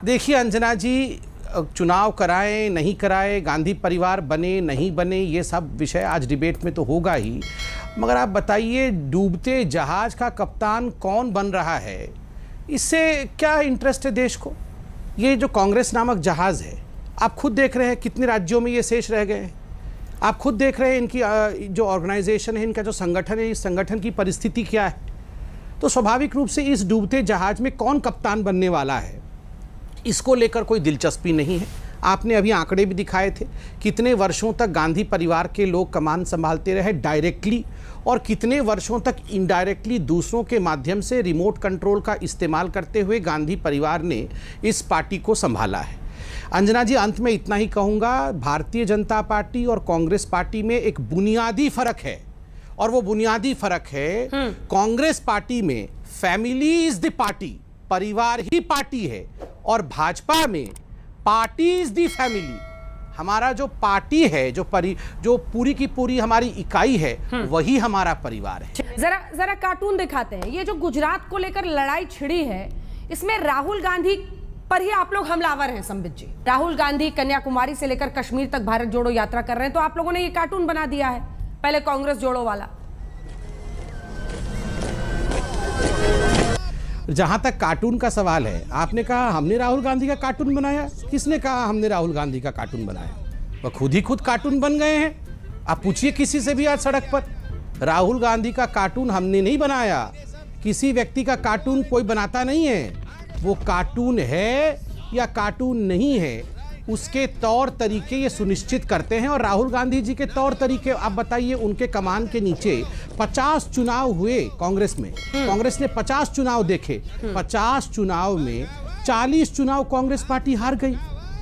देखिए अंजना जी, चुनाव कराएं नहीं कराएं, गांधी परिवार बने नहीं बने, ये सब विषय आज डिबेट में तो होगा ही। मगर आप बताइए, डूबते जहाज का कप्तान कौन बन रहा है, इससे क्या इंटरेस्ट है देश को? ये जो कांग्रेस नामक जहाज है, आप खुद देख रहे हैं कितने राज्यों में ये शेष रह गए हैं। आप खुद देख रहे हैं इनकी जो ऑर्गेनाइजेशन है, इनका जो संगठन है, इस संगठन की परिस्थिति क्या है। तो स्वाभाविक रूप से इस डूबते जहाज में कौन कप्तान बनने वाला है, इसको लेकर कोई दिलचस्पी नहीं है। आपने अभी आंकड़े भी दिखाए थे, कितने वर्षों तक गांधी परिवार के लोग कमान संभालते रहे डायरेक्टली, और कितने वर्षों तक इनडायरेक्टली दूसरों के माध्यम से रिमोट कंट्रोल का इस्तेमाल करते हुए गांधी परिवार ने इस पार्टी को संभाला है। अंजना जी, अंत में इतना ही कहूँगा, भारतीय जनता पार्टी और कांग्रेस पार्टी में एक बुनियादी फर्क है, और वो बुनियादी फर्क है कांग्रेस पार्टी में फैमिली इज द पार्टी, परिवार ही पार्टी है, और भाजपा में पार्टी इज दी फैमिली। हमारा जो पार्टी है, जो पूरी की पूरी हमारी इकाई है, वही हमारा परिवार है। जरा कार्टून दिखाते हैं। ये जो गुजरात को लेकर लड़ाई छिड़ी है, इसमें राहुल गांधी पर ही आप लोग हमलावर हैं संबित जी। राहुल गांधी कन्याकुमारी से लेकर कश्मीर तक भारत जोड़ो यात्रा कर रहे हैं, तो आप लोगों ने ये कार्टून बना दिया है, पहले कांग्रेस जोड़ो वाला। जहां तक कार्टून का सवाल है, आपने कहा हमने राहुल गांधी का कार्टून बनाया। किसने कहा हमने राहुल गांधी का कार्टून बनाया? वह खुद ही खुद कार्टून बन गए हैं। आप पूछिए किसी से भी आज सड़क पर, राहुल गांधी का कार्टून हमने नहीं बनाया। किसी व्यक्ति का कार्टून कोई बनाता नहीं है। वो कार्टून है या कार्टून नहीं है, उसके तौर तरीके ये सुनिश्चित करते हैं। और राहुल गांधी जी के तौर तरीके, आप बताइए, उनके कमान के नीचे 50 चुनाव हुए कांग्रेस में, कांग्रेस ने 50 चुनाव देखे, 50 चुनाव में 40 चुनाव कांग्रेस पार्टी हार गई।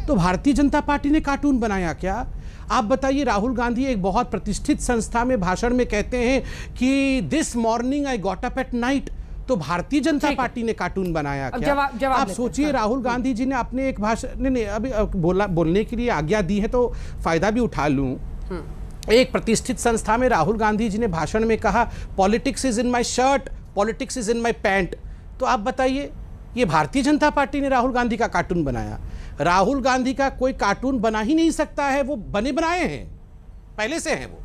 तो भारतीय जनता पार्टी ने कार्टून बनाया क्या? आप बताइए, राहुल गांधी एक बहुत प्रतिष्ठित संस्था में भाषण में कहते हैं कि this morning I got up at night. तो भारतीय जनता पार्टी ने कार्टून बनाया क्या? आप सोचिए, राहुल गांधी जी ने अपने एक भाषण ने अभी बोलने के लिए आज्ञा दी है, तो फायदा भी उठा लूं। एक प्रतिष्ठित संस्था में राहुल गांधी जी ने भाषण में कहा, politics is in my shirt, politics is in my pant. तो आप बताइए, ये भारतीय जनता पार्टी ने राहुल गांधी का कार्टून बनाया? राहुल गांधी का कोई कार्टून बना ही नहीं सकता है, वो बने बनाए हैं, पहले से हैं वो।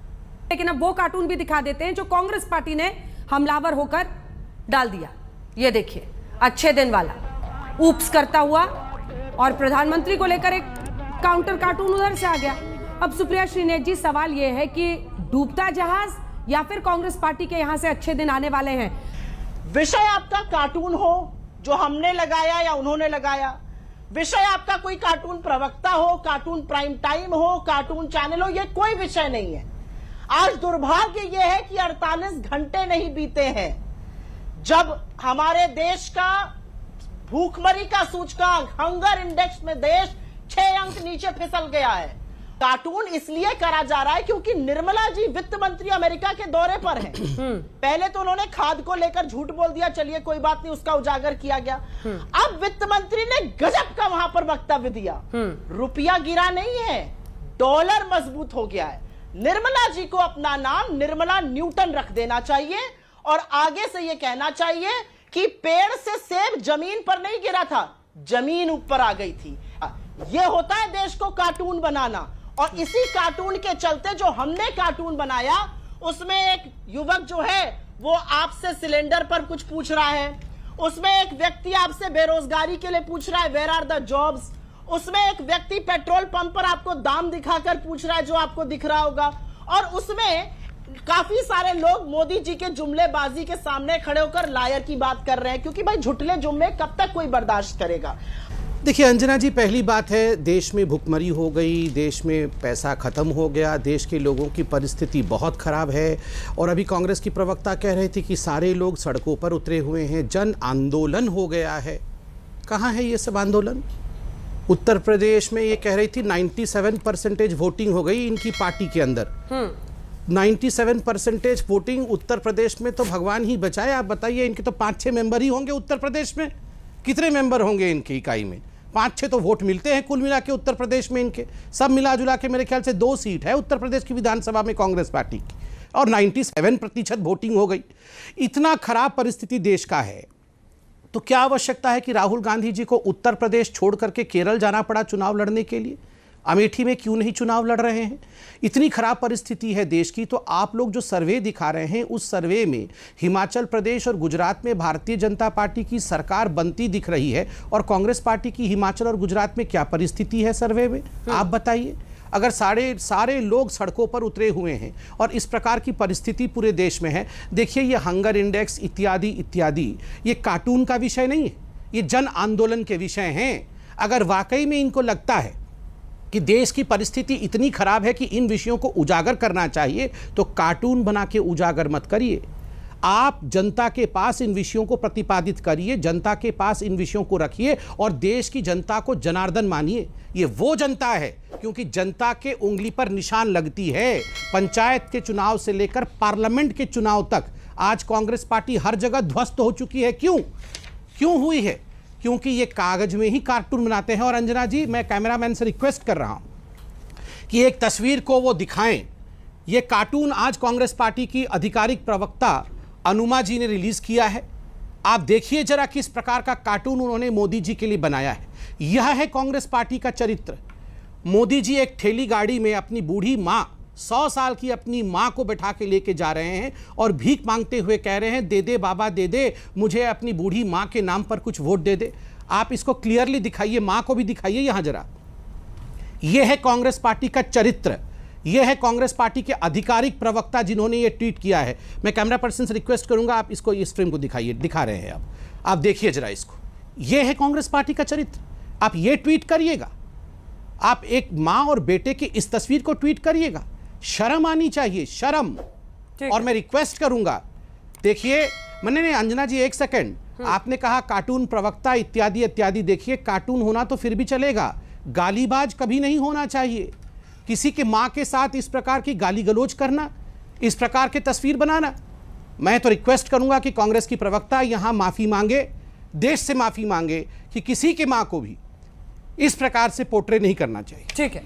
लेकिन अब वो कार्टून भी दिखा देते हैं जो कांग्रेस पार्टी ने हमलावर होकर डाल दिया। ये देखिए, अच्छे दिन वाला ऊप्स करता हुआ, और प्रधानमंत्री को लेकर एक काउंटर कार्टून उधर से आ गया। अब सुप्रिया श्रीनेत जी, सवाल यह है कि डूबता जहाज या फिर कांग्रेस पार्टी के यहां से अच्छे दिन आने वाले हैं? विषय आपका कार्टून हो जो हमने लगाया या उन्होंने लगाया, विषय आपका कोई कार्टून प्रवक्ता हो, कार्टून प्राइम टाइम हो, कार्टून चैनल हो, ये कोई विषय नहीं है। आज दुर्भाग्य यह है कि 48 घंटे नहीं बीते हैं जब हमारे देश का भूखमरी का सूचकांक, हंगर इंडेक्स में देश 6 अंक नीचे फिसल गया है। कार्टून इसलिए करा जा रहा है क्योंकि निर्मला जी वित्त मंत्री अमेरिका के दौरे पर हैं। पहले तो उन्होंने खाद को लेकर झूठ बोल दिया, चलिए कोई बात नहीं, उसका उजागर किया गया। अब वित्त मंत्री ने गजब का वहां पर वक्तव्य दिया। रुपया गिरा नहीं है, डॉलर मजबूत हो गया है। निर्मला जी को अपना नाम निर्मला न्यूटन रख देना चाहिए, और आगे से यह कहना चाहिए कि पेड़ से सेब जमीन पर नहीं गिरा था, जमीन ऊपर आ गई थी। यह होता है देश को कार्टून बनाना। और इसी कार्टून के चलते जो हमने कार्टून बनाया, उसमें एक युवक जो है वो आपसे सिलेंडर पर कुछ पूछ रहा है, उसमें एक व्यक्ति आपसे बेरोजगारी के लिए पूछ रहा है, वेयर आर द जॉब्स। उसमें एक व्यक्ति पेट्रोल पंप पर आपको दाम दिखाकर पूछ रहा है, जो आपको दिख रहा होगा। और उसमें काफी सारे लोग मोदी जी के जुमलेबाजी के सामने खड़े होकर लायर की बात कर रहे हैं, क्योंकि भाई झुटले जुम्मे कब तक कोई बर्दाश्त करेगा। देखिए अंजना जी, पहली बात है, देश में भुखमरी हो गई, देश में पैसा खत्म हो गया, देश के लोगों की परिस्थिति बहुत खराब है। और अभी कांग्रेस की प्रवक्ता कह रहे थे कि सारे लोग सड़कों पर उतरे हुए हैं, जन आंदोलन हो गया है। कहाँ है ये सब आंदोलन? उत्तर प्रदेश में ये कह रही थी 97% वोटिंग हो गई इनकी पार्टी के अंदर। 97% वोटिंग उत्तर प्रदेश में, तो भगवान ही बचाए। आप बताइए, इनके तो 5-6 मेंबर ही होंगे उत्तर प्रदेश में। कितने मेंबर होंगे इनकी इकाई में? 5-6 तो वोट मिलते हैं कुल मिला के उत्तर प्रदेश में इनके। सब मिला जुला के मेरे ख्याल से 2 सीट है उत्तर प्रदेश की विधानसभा में कांग्रेस पार्टी की, और 97% वोटिंग हो गई। इतना खराब परिस्थिति देश का है। तो क्या आवश्यकता है कि राहुल गांधी जी को उत्तर प्रदेश छोड़ करके केरल जाना पड़ा चुनाव लड़ने के लिए? अमेठी में क्यों नहीं चुनाव लड़ रहे हैं? इतनी खराब परिस्थिति है देश की, तो आप लोग जो सर्वे दिखा रहे हैं उस सर्वे में हिमाचल प्रदेश और गुजरात में भारतीय जनता पार्टी की सरकार बनती दिख रही है, और कांग्रेस पार्टी की हिमाचल और गुजरात में क्या परिस्थिति है सर्वे में, आप बताइए। अगर सारे लोग सड़कों पर उतरे हुए हैं और इस प्रकार की परिस्थिति पूरे देश में है, देखिए ये हंगर इंडेक्स इत्यादि इत्यादि ये कार्टून का विषय नहीं है, ये जन आंदोलन के विषय हैं। अगर वाकई में इनको लगता है कि देश की परिस्थिति इतनी खराब है कि इन विषयों को उजागर करना चाहिए, तो कार्टून बना के उजागर मत करिए। आप जनता के पास इन विषयों को प्रतिपादित करिए, जनता के पास इन विषयों को रखिए और देश की जनता को जनार्दन मानिए। ये वो जनता है, क्योंकि जनता के उंगली पर निशान लगती है। पंचायत के चुनाव से लेकर पार्लियामेंट के चुनाव तक आज कांग्रेस पार्टी हर जगह ध्वस्त हो चुकी है। क्यों हुई है? क्योंकि ये कागज में ही कार्टून बनाते हैं। और अंजना जी, मैं कैमरामैन से रिक्वेस्ट कर रहा हूं कि एक तस्वीर को वो दिखाएं। ये कार्टून आज कांग्रेस पार्टी की आधिकारिक प्रवक्ता अनुमा जी ने रिलीज किया है। आप देखिए जरा किस प्रकार का कार्टून उन्होंने मोदी जी के लिए बनाया है। यह है कांग्रेस पार्टी का चरित्र। मोदी जी एक ठेली गाड़ी में अपनी बूढ़ी माँ, 100 साल की अपनी माँ को बैठा के लेके जा रहे हैं और भीख मांगते हुए कह रहे हैं, दे दे बाबा दे दे, मुझे अपनी बूढ़ी माँ के नाम पर कुछ वोट दे दे। आप इसको क्लियरली दिखाइए, माँ को भी दिखाइए यहाँ जरा। यह है कांग्रेस पार्टी का चरित्र। यह है कांग्रेस पार्टी के आधिकारिक प्रवक्ता जिन्होंने ये ट्वीट किया है। मैं कैमरा पर्सन से रिक्वेस्ट करूंगा, आप इसको इस फ्रेम को दिखाइए, दिखा रहे हैं आप देखिए जरा इसको। यह है कांग्रेस पार्टी का चरित्र। आप ये ट्वीट करिएगा, आप एक माँ और बेटे की इस तस्वीर को ट्वीट करिएगा। शर्म आनी चाहिए, शर्म। और मैं रिक्वेस्ट करूंगा, देखिए मैंने अंजना जी एक सेकंड, आपने कहा कार्टून प्रवक्ता इत्यादि इत्यादि। देखिए कार्टून होना तो फिर भी चलेगा, गालीबाज कभी नहीं होना चाहिए। किसी के माँ के साथ इस प्रकार की गाली गलौज करना, इस प्रकार के तस्वीर बनाना, मैं तो रिक्वेस्ट करूंगा कि कांग्रेस की प्रवक्ता यहां माफी मांगे, देश से माफी मांगे कि किसी के माँ को भी इस प्रकार से पोर्ट्रे नहीं करना चाहिए। ठीक है।